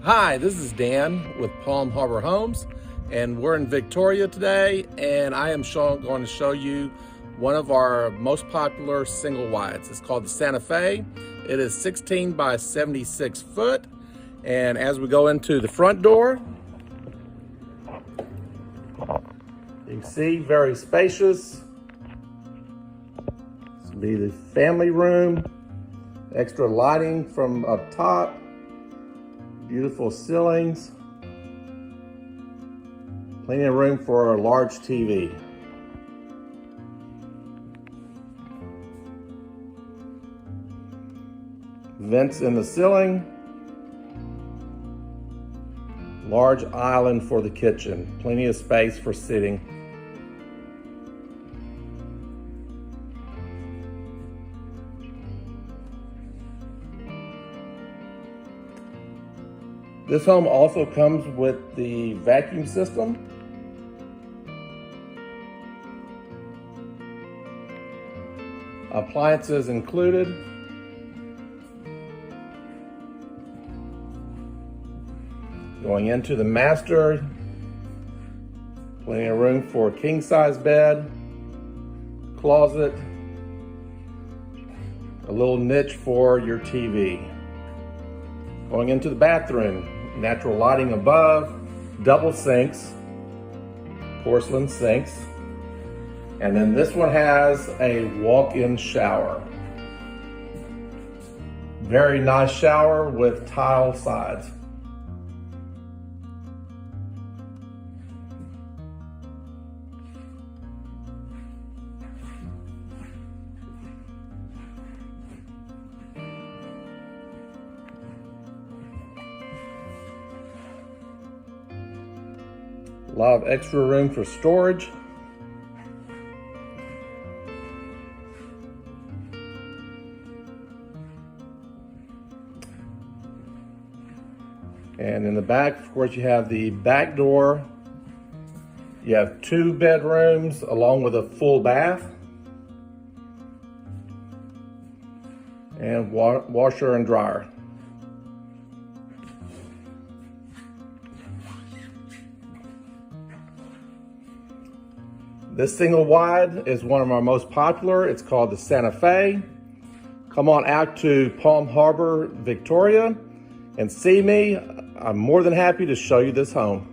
Hi, this is Dan with Palm Harbor Homes, and we're in Victoria today, and I am going to show you one of our most popular single wides. It's called the Santa Fe. It is 16 by 76 foot, and as we go into the front door, you can see very spacious. This will be the family room, extra lighting from up top. Beautiful ceilings, plenty of room for a large TV. Vents in the ceiling, large island for the kitchen, plenty of space for sitting. This home also comes with the vacuum system. Appliances included. Going into the master, plenty of room for a king-size bed, closet, a little niche for your TV. Going into the bathroom, natural lighting above, double sinks, porcelain sinks. And then this one has a walk-in shower. Very nice shower with tile sides. A lot of extra room for storage. And in the back, of course, you have the back door. You have 2 bedrooms along with a full bath. And washer and dryer. This single wide is one of our most popular. It's called the Santa Fe. Come on out to Palm Harbor, Victoria, and see me. I'm more than happy to show you this home.